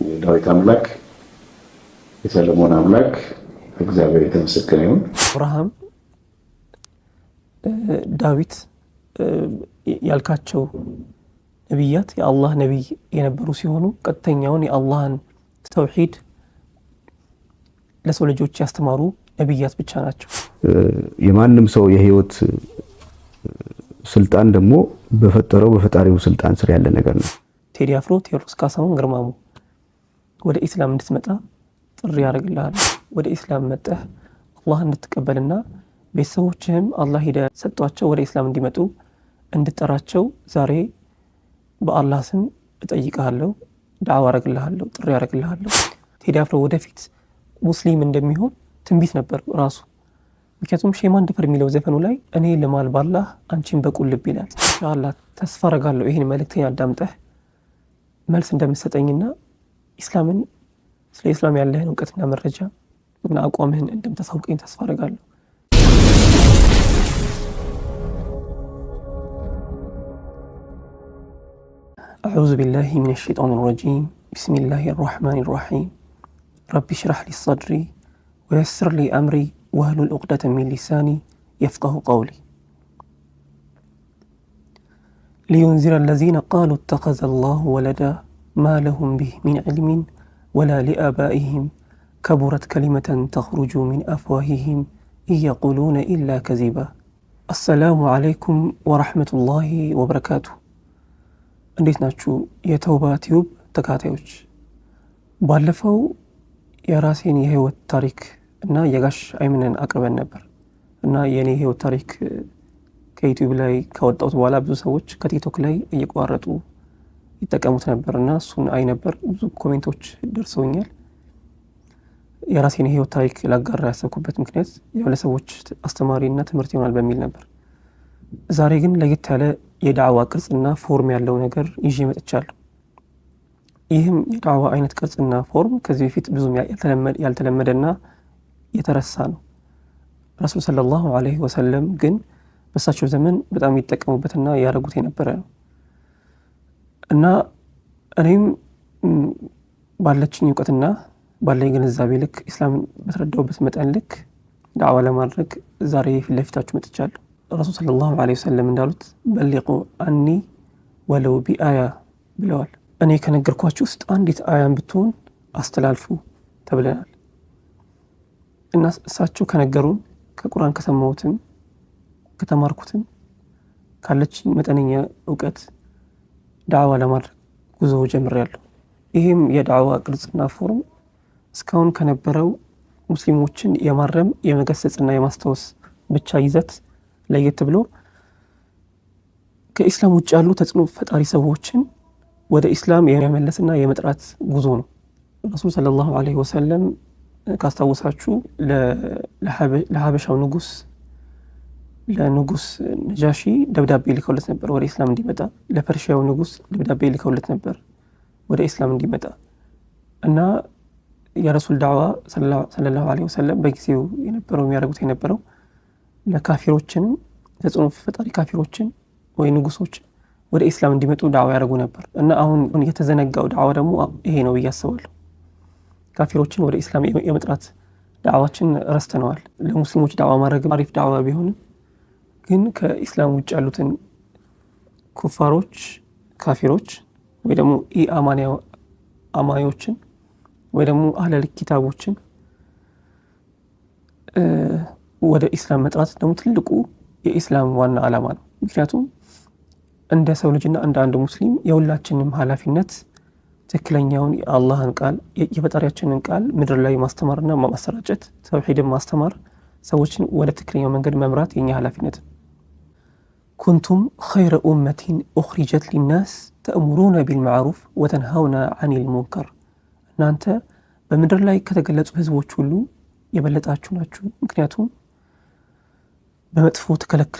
የዳዊት አምላክ የሰለሞን አምላክ እግዚአብሔር የተመሰገነ ይሁን። አብርሃም ዳዊት ያልካቸው ነቢያት የአላህ ነቢይ የነበሩ ሲሆኑ ቀጥተኛውን የአላህን ተውሂድ ለሰው ልጆች ያስተማሩ ነቢያት ብቻ ናቸው። የማንም ሰው የህይወት ስልጣን ደግሞ በፈጠረው በፈጣሪው ስልጣን ስር ያለ ነገር ነው። ቴዲ አፍሮ ቴዎድሮስ ካሳሁን ግርማሙ ወደ ኢስላም እንድትመጣ ጥሪ ያደርግልሃል። ወደ ኢስላም መጣህ አላህ እንድትቀበልና ቤተሰቦችህም አላህ ሂዳያ ሰጧቸው ወደ ኢስላም እንዲመጡ እንድትጠራቸው ዛሬ በአላህ ስም እጠይቅሃለሁ፣ ዳዕዋ አደርግልሃለሁ፣ ጥሪ ያደርግልሃለሁ። ቴዲ አፍሮ ወደፊት ሙስሊም እንደሚሆን ትንቢት ነበር ራሱ። ምክንያቱም ሼማን ደፈር የሚለው ዘፈኑ ላይ እኔ ለማል ባላህ አንቺን በቁልብ ይላል። ኢንሻአላህ ተስፋ አደርጋለሁ ይሄን መልእክተኛ አዳምጠህ መልስ እንደምትሰጠኝና ኢስላምን ስለ ኢስላም ያለህን እውቀትና መረጃ እና አቋምህን እንደምታሳውቀኝ ተስፋ አደርጋለሁ። أعوذ بالله من الشيطان الرجيم بسم الله الرحمن الرحيم رب اشرح لي صدري ويسر لي أمري واحلل عقدة من لساني يفقه قولي لينذر الذين قالوا اتخذ الله ولدا ما لهم به من علم ولا لآبائهم كبرت كلمة تخرج من أفواههم إن يقولون إلا كذبا السلام عليكم ورحمة الله وبركاته እንዴት ናችሁ የተውባ ቲዩብ ተከታታዮች? ባለፈው የራሴን የህይወት ታሪክ እና የጋሽ አይምንን አቅርበን ነበር እና የኔ ህይወት ታሪክ ከዩቲዩብ ላይ ካወጣሁት በኋላ ብዙ ሰዎች ከቲክቶክ ላይ እየቋረጡ ይጠቀሙት ነበርና እሱን አይ ነበር። ብዙ ኮሜንቶች ደርሰውኛል። የራሴን የህይወት ታሪክ ላጋራ ያሰብኩበት ምክንያት ለሰዎች አስተማሪና ትምህርት ይሆናል በሚል ነበር። ዛሬ ግን ለየት ያለ የዳዕዋ ቅርጽና ፎርም ያለው ነገር ይዤ መጥቻለሁ። ይህም የዳዕዋ አይነት ቅርጽና ፎርም ከዚህ በፊት ብዙም ያልተለመደና የተረሳ ነው። ረሱል ሰለላሁ ዐለይሂ ወሰለም ግን በሳቸው ዘመን በጣም ይጠቀሙበትና ያደረጉት የነበረ ነው እና እኔም ባለችኝ እውቀትና ባለኝ ግንዛቤ ልክ ኢስላምን በተረዳሁበት መጠን ልክ ዳዕዋ ለማድረግ ዛሬ ፊት ለፊታችሁ መጥቻለሁ። ረሱል ሰለላሁ ዐለይሂ ወሰለም እንዳሉት በሊቁ አኒ ወለው ቢአያ ብለዋል። እኔ ከነገርኳችሁ ውስጥ አንዲት አያን ብትሆን አስተላልፉ ተብለናል እና እሳቸው ከነገሩን ከቁርአን ከሰማሁትም ከተማርኩትም ካለችኝ መጠነኛ እውቀት ዳዕዋ ለማድረግ ጉዞ ጀምሬያለሁ። ይህም የዳዕዋ ቅርጽና ፎርም እስካሁን ከነበረው ሙስሊሞችን የማረም የመገሰጽና የማስታወስ ብቻ ይዘት ለየት ብሎ ከኢስላም ውጭ ያሉ ተጽዕኖ ፈጣሪ ሰዎችን ወደ ኢስላም የመመለስና የመጥራት ጉዞ ነው። ረሱል ሰለላሁ ዐለይሂ ወሰለም ካስታወሳችሁ ለሀበሻው ለንጉስ ነጃሺ ደብዳቤ ልከውለት ነበር ወደ ኢስላም እንዲመጣ። ለፐርሺያው ንጉስ ደብዳቤ ልከውለት ነበር ወደ ኢስላም እንዲመጣ እና የረሱል ዳዕዋ ሰለላሁ ዐለይሂ ወሰለም በጊዜው የሚያደርጉት የነበረው ለካፊሮችንም ተጽዕኖ ፈጣሪ ካፊሮችን ወይ ንጉሶችን ወደ ኢስላም እንዲመጡ ዳዕዋ ያደርጉ ነበር እና አሁን የተዘነጋው ዳዕዋ ደግሞ ይሄ ነው ብዬ አስባለሁ። ካፊሮችን ወደ ኢስላም የመጥራት ዳዕዋችን ረስተነዋል። ለሙስሊሞች ዳዕዋ ማድረግ አሪፍ ዳዕዋ ቢሆንም ግን ከኢስላም ውጭ ያሉትን ኩፋሮች፣ ካፊሮች ወይ ደግሞ አማኞችን ወይ ደግሞ አህለል ኪታቦችን ወደ ኢስላም መጥራት ደግሞ ትልቁ የኢስላም ዋና ዓላማ ነው። ምክንያቱም እንደ ሰው ልጅና እንደ አንድ ሙስሊም የሁላችንም ኃላፊነት ትክክለኛውን የአላህን ቃል የፈጣሪያችንን ቃል ምድር ላይ ማስተማርና ማሰራጨት፣ ተውሂድን ማስተማር፣ ሰዎችን ወደ ትክክለኛው መንገድ መምራት የኛ ኃላፊነት ነው። ኩንቱም ኸይረ ኡመቲን ኡኽሪጀት ሊናስ ተእሙሩነ ቢልማዕሩፍ ወተንሃውነ ዐኒል ሙንከር። እናንተ በምድር ላይ ከተገለጹ ህዝቦች ሁሉ የበለጣችሁ ናችሁ። ምክንያቱም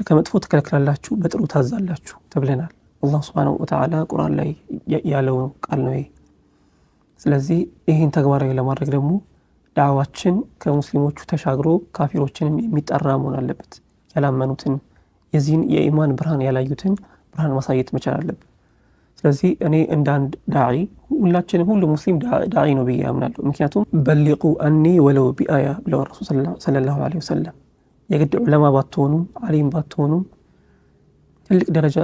ከመጥፎ ትከለክላላችሁ፣ በጥሩ ታዛላችሁ ተብለናል። አላህ ሱብሓነሁ ወተዓላ ቁርአን ላይ ያለው ቃል ነው። ስለዚህ ይህን ተግባራዊ ለማድረግ ደግሞ ዳዕዋችን ከሙስሊሞቹ ተሻግሮ ካፊሮችንም የሚጠራ መሆን አለበት። ያላመኑትን የዚህን የኢማን ብርሃን ያላዩትን ብርሃን ማሳየት መቻል አለበት። ስለዚህ እኔ እንደ አንድ ዳዒ ሁላችንም ሁሉ ሙስሊም ዳዒ ነው ብዬ አምናለሁ። ምክንያቱም በሊቁ አኒ ወለው ቢአያ ብለው ረሱል ሰለላሁ ዐለይሂ ወሰለም የግድ ዑለማ ባትሆኑም ዓሊም ባትሆኑም ትልቅ ደረጃ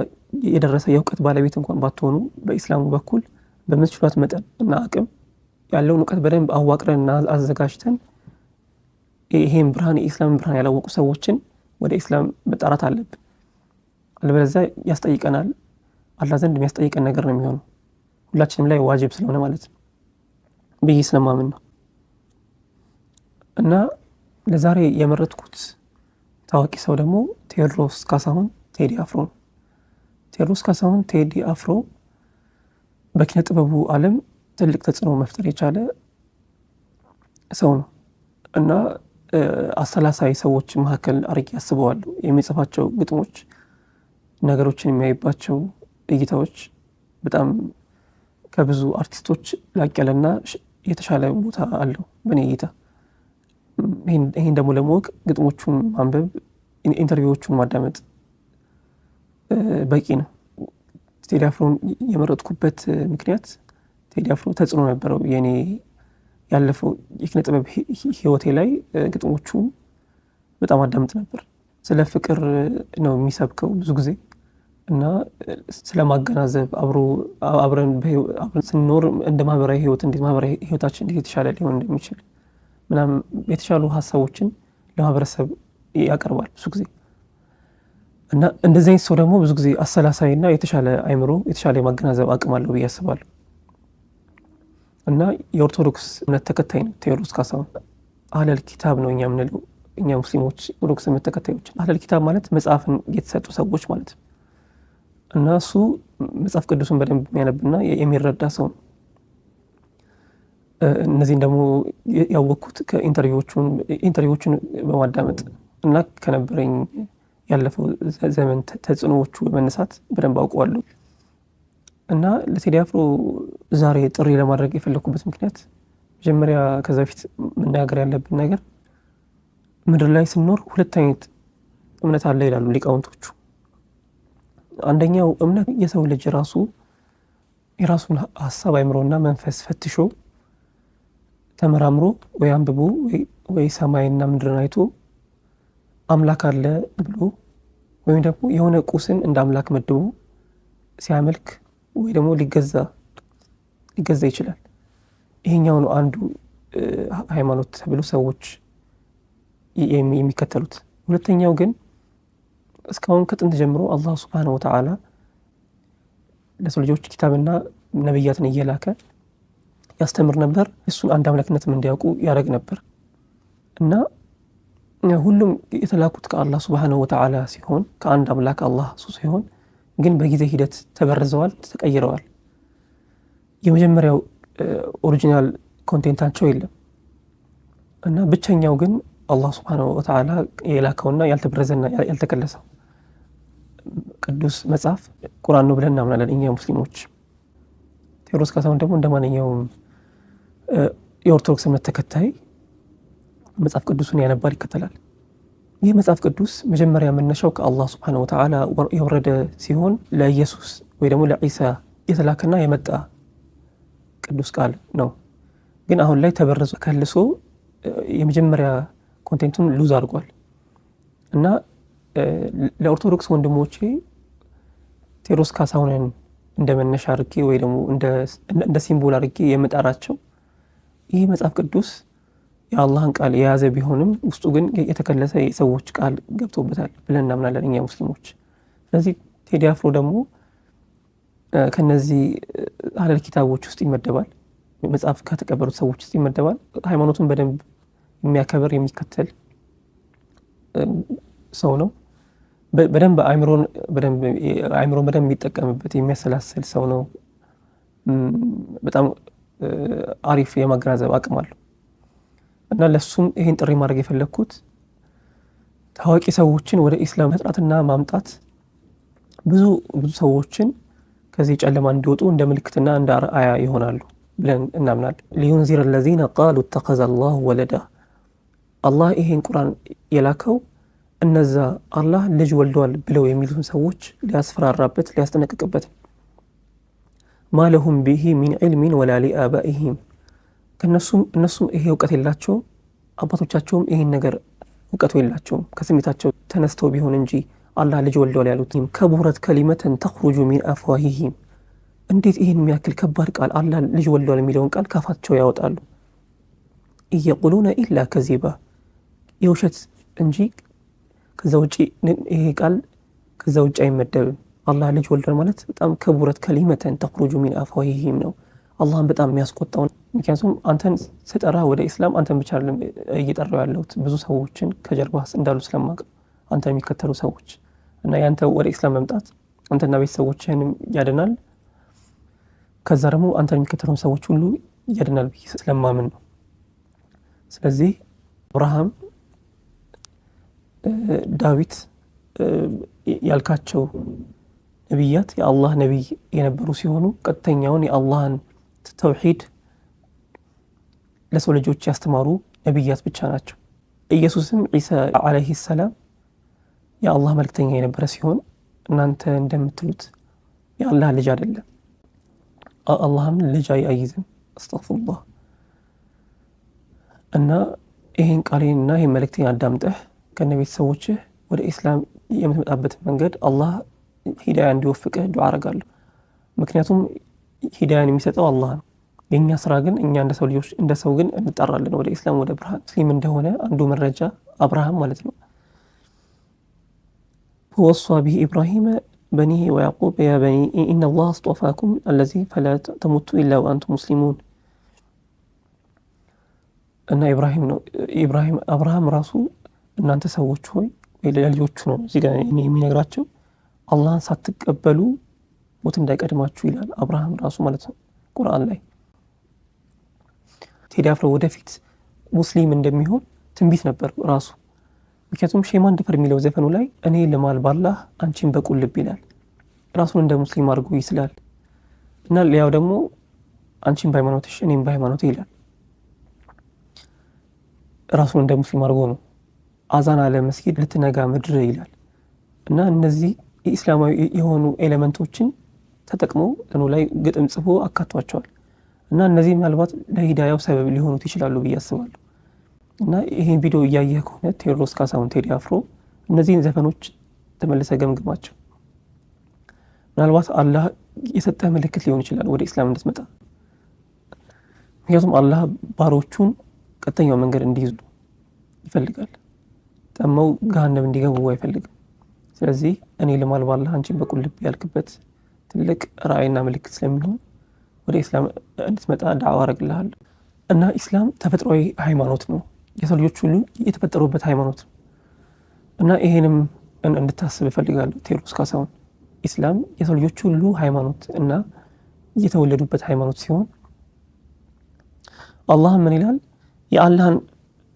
የደረሰ የእውቀት ባለቤት እንኳን ባትሆኑ በኢስላሙ በኩል በምትችሏት መጠን እና አቅም ያለውን እውቀት በደንብ አዋቅረንና አዘጋጅተን ይሄን ብርሃን የኢስላም ብርሃን ያላወቁ ሰዎችን ወደ ኢስላም መጣራት አለብን። አለበለዚያ ያስጠይቀናል፣ አላህ ዘንድ የሚያስጠይቀን ነገር ነው የሚሆነው ሁላችንም ላይ ዋጅብ ስለሆነ ማለት ነው ብዬ ስለማምን ነው። እና ለዛሬ የመረጥኩት ታዋቂ ሰው ደግሞ ቴዎድሮስ ካሳሁን ቴዲ አፍሮ ነው። ቴዎድሮስ ካሳሁን ቴዲ አፍሮ በኪነ ጥበቡ ዓለም ትልቅ ተጽዕኖ መፍጠር የቻለ ሰው ነው እና አሰላሳይ ሰዎች መካከል አርጌ ያስበዋለሁ። የሚጽፋቸው ግጥሞች፣ ነገሮችን የሚያይባቸው እይታዎች በጣም ከብዙ አርቲስቶች ላቅ ያለና የተሻለ ቦታ አለው በእኔ እይታ። ይህን ደግሞ ለማወቅ ግጥሞቹን ማንበብ፣ ኢንተርቪዎቹን ማዳመጥ በቂ ነው። ቴዲ አፍሮን የመረጥኩበት ምክንያት ቴዲ አፍሮ ተጽዕኖ ነበረው የኔ ያለፈው የኪነ ጥበብ ህይወቴ ላይ። ግጥሞቹን በጣም አዳምጥ ነበር። ስለ ፍቅር ነው የሚሰብከው ብዙ ጊዜ እና ስለ ማገናዘብ አብረን ስንኖር እንደ ማህበራዊ ህይወት እንዴት ማህበራዊ ህይወታችን እንዴት የተሻለ ሊሆን እንደሚችል ምናምን የተሻሉ ሀሳቦችን ለማህበረሰብ ያቀርባል ብዙ ጊዜ። እና እንደዚህ አይነት ሰው ደግሞ ብዙ ጊዜ አሰላሳይና የተሻለ አይምሮ የተሻለ የማገናዘብ አቅም አለው ብዬ አስባለሁ። እና የኦርቶዶክስ እምነት ተከታይ ነው ቴዎድሮስ ካሳሁን። አህለል ኪታብ ነው እኛ የምንለው እኛ ሙስሊሞች ኦርቶዶክስ እምነት ተከታዮች። አህለል ኪታብ ማለት መጽሐፍን የተሰጡ ሰዎች ማለት ነው። እና እሱ መጽሐፍ ቅዱስን በደንብ የሚያነብና የሚረዳ ሰው ነው። እነዚህን ደግሞ ያወቅኩት ከኢንተርቪዎቹን በማዳመጥ እና ከነበረኝ ያለፈው ዘመን ተጽዕኖዎቹ በመነሳት በደንብ አውቀዋለሁ። እና ለቴዲ አፍሮ ዛሬ ጥሪ ለማድረግ የፈለኩበት ምክንያት መጀመሪያ ከዛ በፊት መናገር ያለብን ነገር ምድር ላይ ስንኖር ሁለት አይነት እምነት አለ ይላሉ ሊቃውንቶቹ። አንደኛው እምነት የሰው ልጅ የራሱን ሀሳብ አይምሮና መንፈስ ፈትሾ ተመራምሮ ወይ አንብቦ ወይ ሰማይና ምድርን አይቶ አምላክ አለ ብሎ ወይም ደግሞ የሆነ ቁስን እንደ አምላክ መድቦ ሲያመልክ ወይ ደግሞ ሊገዛ ይችላል። ይሄኛው ነው አንዱ ሃይማኖት ተብሎ ሰዎች የሚከተሉት። ሁለተኛው ግን እስካሁን ከጥንት ጀምሮ አላህ ሱብሓነሁ ወተዓላ ለሰው ልጆች ኪታብና ነብያትን እየላከ ያስተምር ነበር። እሱን አንድ አምላክነትም እንዲያውቁ ያደርግ ነበር እና ሁሉም የተላኩት ከአላህ ሱብሓነሁ ወተዓላ ሲሆን ከአንድ አምላክ አላህ ሲሆን ግን በጊዜ ሂደት ተበርዘዋል፣ ተቀይረዋል። የመጀመሪያው ኦሪጂናል ኮንቴንታቸው የለም እና ብቸኛው ግን አላህ ሱብሓነሁ ወተዓላ የላከውና ያልተበረዘና ያልተከለሰው ቅዱስ መጽሐፍ ቁርአን ነው ብለን እናምናለን እኛ ሙስሊሞች። ቴዎድሮስ ካሳሁን ደግሞ እንደማንኛውም የኦርቶዶክስ እምነት ተከታይ መጽሐፍ ቅዱስን ያነባል፣ ይከተላል። ይህ መጽሐፍ ቅዱስ መጀመሪያ መነሻው ከአላህ ሱብሓነሁ ወተዓላ የወረደ ሲሆን ለኢየሱስ ወይ ደግሞ ለዒሳ የተላከና የመጣ ቅዱስ ቃል ነው። ግን አሁን ላይ ተበረዞ ከልሶ የመጀመሪያ ኮንቴንቱን ሉዝ አድርጓል እና ለኦርቶዶክስ ወንድሞቼ ቴዎድሮስ ካሳሁንን እንደ መነሻ አድርጌ ወይ ደግሞ እንደ ሲምቦል አድርጌ የምጠራቸው ይህ መጽሐፍ ቅዱስ የአላህን ቃል የያዘ ቢሆንም ውስጡ ግን የተከለሰ የሰዎች ቃል ገብቶበታል ብለን እናምናለን እኛ ሙስሊሞች። ስለዚህ ቴዲ አፍሮ ደግሞ ከነዚህ አህለል ኪታቦች ውስጥ ይመደባል፣ መጽሐፍ ከተቀበሉት ሰዎች ውስጥ ይመደባል። ሃይማኖቱን በደንብ የሚያከብር የሚከተል ሰው ነው። በደንብ አይምሮን በደንብ የሚጠቀምበት የሚያሰላስል ሰው ነው። በጣም አሪፍ የማገናዘብ አቅም አለው እና ለሱም ይሄን ጥሪ ማድረግ የፈለኩት ታዋቂ ሰዎችን ወደ ኢስላም መጥራትና ማምጣት ብዙ ሰዎችን ከዚህ ጨለማ እንዲወጡ እንደ ምልክትና እንደ አርአያ ይሆናሉ ብለን እናምናለን። ሊዩንዚረ الذين قالوا اتخذ الله ولدا አላህ ይሄን ቁርአን የላከው እነዛ አላህ ልጅ ወልዷል ብለው የሚሉትን ሰዎች ሊያስፈራራበት ሊያስጠነቅቅበት። ማ ለሁም ቢሂ ሚን ዒልሚን ወላ ሊአባኢሂም እነሱም ይሄ እውቀት የላቸውም፣ አባቶቻቸውም ይህን ነገር እውቀቱ የላቸውም። ከስሜታቸው ተነስተው ቢሆን እንጂ አላህ ልጅ ወልደዋል ያሉት። ከቡረት ከሊመተን ተኽሩጁ ሚን አፍዋሂሂም እንዴት ይህን የሚያክል ከባድ ቃል አላህ ልጅ ወልደዋል የሚለውን ቃል ካፋቸው ያወጣሉ። እየቁሉነ ኢላ ከዚባ የውሸት እንጂ ከዛ ውጪ ይሄ ቃል ከዛ ውጪ አይመደብም። አላህ ልጅ ወልደዋል ማለት በጣም ከቡረት ከሊመተን ተኽሩጁ ሚን አፍዋሂሂም ነው። አላህን በጣም የሚያስቆጣውን። ምክንያቱም አንተን ስጠራ ወደ ኢስላም አንተን ብቻ አይደለም እየጠራው ያለሁት ብዙ ሰዎችን ከጀርባ እንዳሉ ስለማውቅ አንተን የሚከተሉ ሰዎች እና ያንተ ወደ ኢስላም መምጣት አንተና ቤተሰቦችህንም ያድናል፣ ከዛ ደግሞ አንተን የሚከተሉ ሰዎች ሁሉ ያድናል ብዬ ስለማምን ነው። ስለዚህ አብርሃም፣ ዳዊት ያልካቸው ነቢያት የአላህ ነቢይ የነበሩ ሲሆኑ ቀጥተኛውን የአላህን ተውሂድ ለሰው ልጆች ያስተማሩ ነቢያት ብቻ ናቸው። ኢየሱስም ዒሳ ዓለይሂ ሰላም የአላህ መልክተኛ የነበረ ሲሆን እናንተ እንደምትሉት የአላህ ልጅ አይደለም። አላህም ልጅ አይይዝም። አስተግፊሩላህ። እና ይህን ቃሌንና ይህን መልእክቴን አዳምጠህ ከነ ቤተሰቦችህ ወደ ኢስላም የምትመጣበትን መንገድ አላህ ሂዳያ እንዲወፍቅህ ዱዓ አረጋለሁ። ምክንያቱም ሂዳያን የሚሰጠው አላህ ነው። የእኛ ስራ ግን እኛ እንደ ሰው ልጆች እንደ ሰው ግን እንጠራለን ወደ ኢስላም ወደ ብርሃን። ሙስሊም እንደሆነ አንዱ መረጃ አብርሃም ማለት ነው። ወሷ ቢሂ ኢብራሂም በኒሂ ወያዕቁብ ያ በኒ ኢነላህ አስጠፋኩም አለዚ ፈላ ተሙቱ ኢላ ወአንቱም ሙስሊሙን። እና ኢብራሂም ነው አብርሃም ራሱ እናንተ ሰዎች ሆይ ለልጆቹ ነው እዚህ ጋር የሚነግራቸው አላህን ሳትቀበሉ ሞት እንዳይቀድማችሁ ይላል አብርሃም ራሱ ማለት ነው ቁርአን ላይ። ቴዲ አፍሮ ወደፊት ሙስሊም እንደሚሆን ትንቢት ነበር ራሱ። ምክንያቱም ሼማን ድፈር የሚለው ዘፈኑ ላይ እኔ ልማል ባላህ አንቺን በቁልብ ይላል። ራሱን እንደ ሙስሊም አድርጎ ይስላል። እና ሊያው ደግሞ አንቺን በሃይማኖትሽ እኔም በሃይማኖቴ ይላል። ራሱን እንደ ሙስሊም አድርጎ ነው። አዛን አለ መስጊድ ልትነጋ ምድር ይላል። እና እነዚህ ኢስላማዊ የሆኑ ኤሌመንቶችን ተጠቅሞ እንትኑ ላይ ግጥም ጽፎ አካቷቸዋል። እና እነዚህ ምናልባት ለሂዳያው ሰበብ ሊሆኑት ይችላሉ ብዬ አስባለሁ። እና ይሄን ቪዲዮ እያየህ ከሆነ ቴዎድሮስ ካሳሁን ቴዲ አፍሮ እነዚህን ዘፈኖች ተመልሰ ገምግማቸው። ምናልባት አላህ የሰጠ ምልክት ሊሆን ይችላል ወደ ኢስላም እንድትመጣ። ምክንያቱም አላህ ባሮቹን ቀጥተኛው መንገድ እንዲይዙ ይፈልጋል። ጠመው ገሃነም እንዲገቡ አይፈልግም። ስለዚህ እኔ ልማል ባላህ አንቺን በቁልብ ያልክበት ትልቅ ራዕይና ምልክት ስለሚሆን ወደ ኢስላም እንድትመጣ ዳዕዋ አረግልሃለሁ። እና ኢስላም ተፈጥሯዊ ሃይማኖት ነው። የሰው ልጆች ሁሉ የተፈጠሩበት ሃይማኖት ነው። እና ይሄንም እንድታስብ እፈልጋለሁ ቴዎድሮስ ካሳሁን። ኢስላም የሰው ልጆች ሁሉ ሃይማኖት እና የተወለዱበት ሃይማኖት ሲሆን አላህ ምን ይላል? የአላህን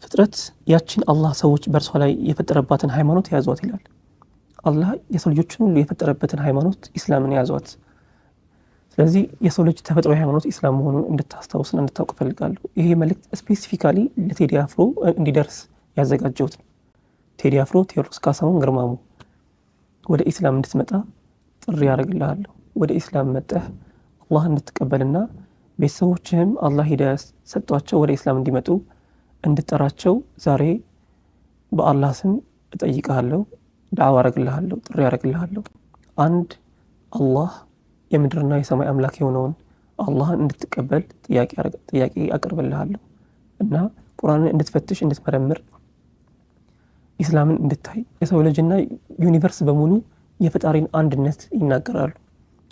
ፍጥረት ያችን አላህ ሰዎች በእርሷ ላይ የፈጠረባትን ሃይማኖት ያዟት ይላል። አላህ የሰው ልጆችን ሁሉ የፈጠረበትን ሃይማኖት ኢስላምን ያዟት። ስለዚህ የሰው ልጅ ተፈጥሯዊ ሃይማኖት ኢስላም መሆኑን እንድታስታውስና እንድታውቅ እፈልጋለሁ። ይሄ መልእክት ስፔሲፊካሊ ለቴዲ አፍሮ እንዲደርስ ያዘጋጀሁት ነው። ቴዲ አፍሮ ቴዎድሮስ ካሳሁን ግርማሙ ወደ ኢስላም እንድትመጣ ጥሪ ያደርግልሃለሁ። ወደ ኢስላም መጠህ አላህ እንድትቀበልና ቤተሰቦችህም አላህ ሂዳያ ሰጧቸው ወደ ኢስላም እንዲመጡ እንድጠራቸው ዛሬ በአላህ ስም እጠይቅሃለሁ፣ ዳዕዋ አረግልሃለሁ፣ ጥሪ ያደርግልሃለሁ። አንድ አላህ የምድርና የሰማይ አምላክ የሆነውን አላህን እንድትቀበል ጥያቄ አቀርብልሃለሁ እና ቁርአንን እንድትፈትሽ እንድትመረምር ኢስላምን እንድታይ። የሰው ልጅና ዩኒቨርስ በሙሉ የፈጣሪን አንድነት ይናገራሉ።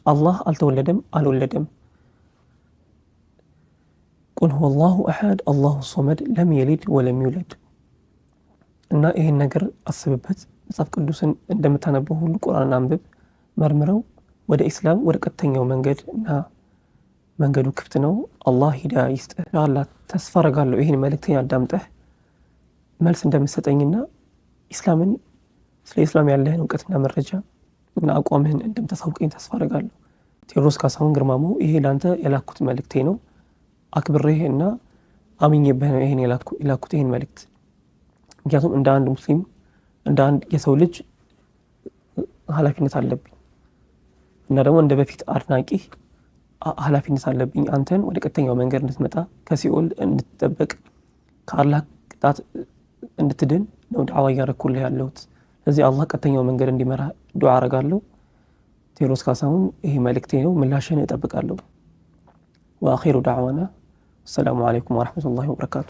አላህ አልተወለደም፣ አልወለደም። ቁል ሁወ አላሁ አሐድ አላሁ ሶመድ ለም የሊድ ወለም ይውለድ። እና ይህን ነገር አስብበት። መጽሐፍ ቅዱስን እንደምታነበው ሁሉ ቁርአንን አንብብ፣ መርምረው። ወደ ኢስላም ወደ ቀጥተኛው መንገድ እና መንገዱ ክፍት ነው። አላህ ሂዳያ ይስጥህ። ኢንሻአላህ ተስፋ አረጋለሁ ይህን መልእክቴን አዳምጠህ መልስ እንደምትሰጠኝና ኢስላምን ስለ ኢስላም ያለህን እውቀትና መረጃ እና አቋምህን እንደምታሳውቀኝ ተስፋ አረጋለሁ። ቴዎድሮስ ካሳሁን ግርማሙ፣ ይሄ ላንተ የላኩት መልእክቴ ነው። አክብሬህ እና አምኜብህ ነው ይሄን የላኩት ይሄን መልእክት። ምክንያቱም እንደ አንድ ሙስሊም እንደ አንድ የሰው ልጅ ኃላፊነት አለብኝ እና ደግሞ እንደ በፊት አድናቂ ኃላፊነት አለብኝ አንተን ወደ ቀጥተኛው መንገድ እንድትመጣ ከሲኦል እንድትጠበቅ ከአላህ ቅጣት እንድትድን ነው ዱዓ እያደረኩልህ ያለሁት። ስለዚህ አላህ ቀጥተኛው መንገድ እንዲመራ ዱዓ አደርጋለሁ። ቴዎድሮስ ካሳሁን ይሄ መልእክቴ ነው። ምላሽን እጠብቃለሁ። ወአኺሩ ዳዕዋና ሰላሙ አለይኩም ወራህመቱላሂ ወበረካቱ።